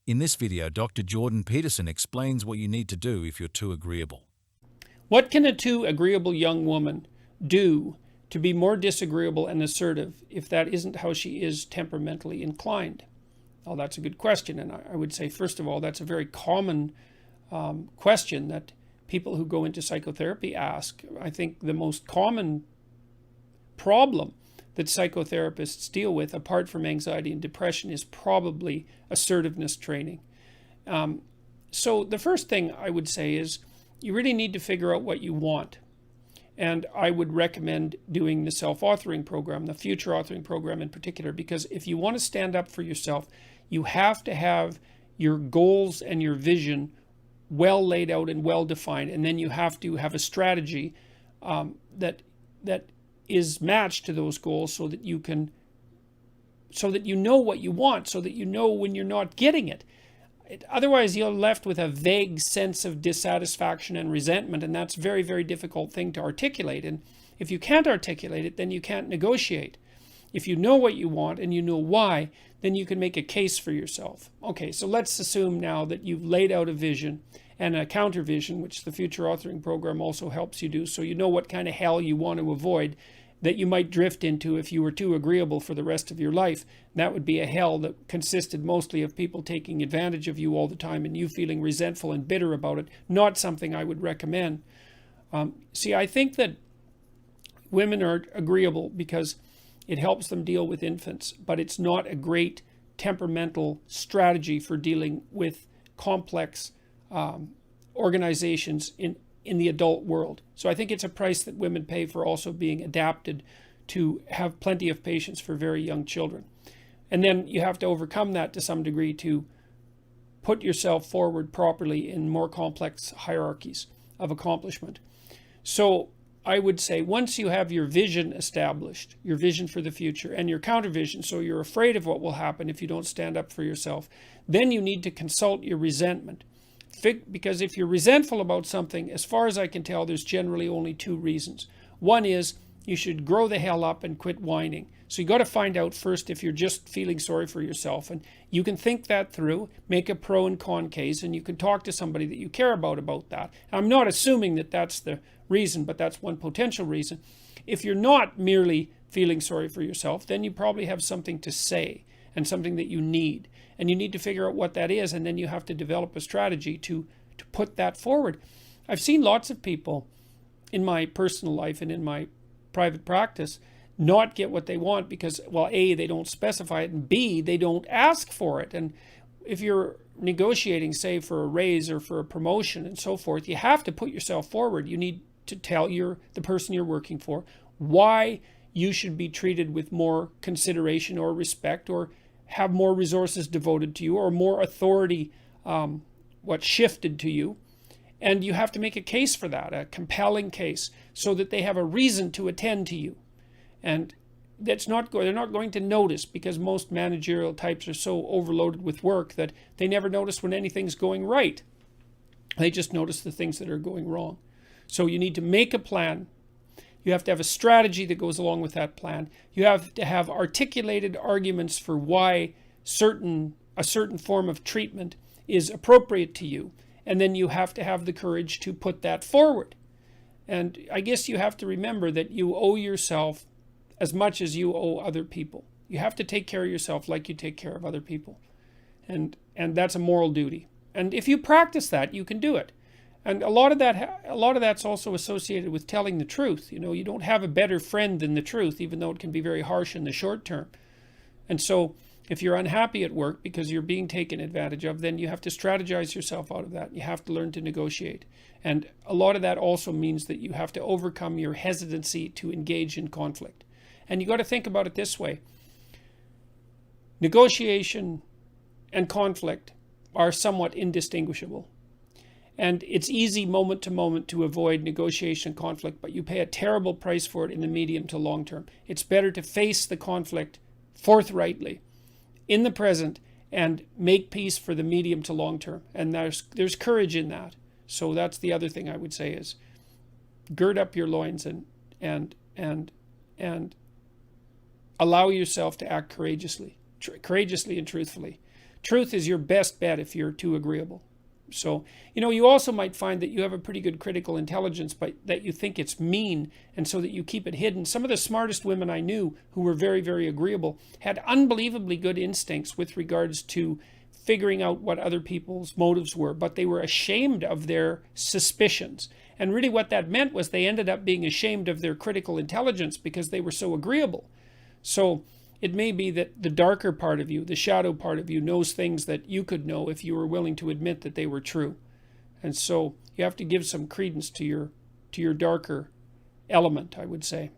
In this video, Dr. Jordan Peterson explains what you need to do if you're too agreeable. What can a too agreeable young woman do to be more disagreeable and assertive if that isn't how she is temperamentally inclined? Well, that's a good question, and I would say, first of all, that's a very common question that people who go into psychotherapy ask. I think the most common problem that psychotherapists deal with, apart from anxiety and depression, is probably assertiveness training. So the first thing I would say is you really need to figure out what you want. And I would recommend doing the self-authoring program, the future authoring program in particular, because if you want to stand up for yourself, you have to have your goals and your vision well laid out and well defined, and then you have to have a strategy that is matched to those goals, so that you know what you want, so that you know when you're not getting it. Otherwise, you're left with a vague sense of dissatisfaction and resentment, and that's a very, very difficult thing to articulate. And if you can't articulate it, then you can't negotiate. If you know what you want and you know why, then you can make a case for yourself. Okay, so let's assume now that you've laid out a vision and a counter vision, which the future authoring program also helps you do, so you know what kind of hell you want to avoid that you might drift into if you were too agreeable for the rest of your life. That would be a hell that consisted mostly of people taking advantage of you all the time and you feeling resentful and bitter about it. Not something I would recommend. See, I think that women are agreeable because it helps them deal with infants, but it's not a great temperamental strategy for dealing with complex organizations in the adult world. So I think it's a price that women pay for also being adapted to have plenty of patience for very young children. And then you have to overcome that to some degree to put yourself forward properly in more complex hierarchies of accomplishment. So I would say once you have your vision established, your vision for the future, and your counter vision, so you're afraid of what will happen if you don't stand up for yourself, then you need to consult your resentment. Because if you're resentful about something, as far as I can tell, there's generally only two reasons. One is you should grow the hell up and quit whining. So you got to find out first if you're just feeling sorry for yourself. And you can think that through, make a pro and con case, and you can talk to somebody that you care about that. I'm not assuming that that's the reason, but that's one potential reason. If you're not merely feeling sorry for yourself, then you probably have something to say and something that you need. And you need to figure out what that is, and then you have to develop a strategy to put that forward. I've seen lots of people in my personal life and in my private practice not get what they want because, well, A, they don't specify it, and B, they don't ask for it. And if you're negotiating, say, for a raise or for a promotion and so forth, you have to put yourself forward. You need to tell the person you're working for why you should be treated with more consideration or respect, or have more resources devoted to you, or more authority shifted to you. And you have to make a case for that, a compelling case, so that they have a reason to attend to you. And they're not going to notice, because most managerial types are so overloaded with work that they never notice when anything's going right. They just notice the things that are going wrong. So you need to make a plan. You have to have a strategy that goes along with that plan. You have to have articulated arguments for why a certain form of treatment is appropriate to you. And then you have to have the courage to put that forward. And I guess you have to remember that you owe yourself as much as you owe other people. You have to take care of yourself like you take care of other people. And that's a moral duty. And if you practice that, you can do it. And a lot of that's also associated with telling the truth. You know, you don't have a better friend than the truth, even though it can be very harsh in the short term. And so if you're unhappy at work because you're being taken advantage of, then you have to strategize yourself out of that. You have to learn to negotiate. And a lot of that also means that you have to overcome your hesitancy to engage in conflict. And you got to think about it this way. Negotiation and conflict are somewhat indistinguishable. And it's easy moment to moment to avoid negotiation and conflict, but you pay a terrible price for it in the medium to long term. It's better to face the conflict forthrightly in the present and make peace for the medium to long term. And there's courage in that. So that's the other thing I would say is gird up your loins and allow yourself to act courageously and truthfully. truth is your best bet if you're too agreeable. So, you also might find that you have a pretty good critical intelligence, but that you think it's mean, and so that you keep it hidden. Some of the smartest women I knew who were very, very agreeable had unbelievably good instincts with regards to figuring out what other people's motives were, but they were ashamed of their suspicions. And really what that meant was they ended up being ashamed of their critical intelligence because they were so agreeable. So it may be that the darker part of you, the shadow part of you, knows things that you could know if you were willing to admit that they were true. And so you have to give some credence to your darker element, I would say.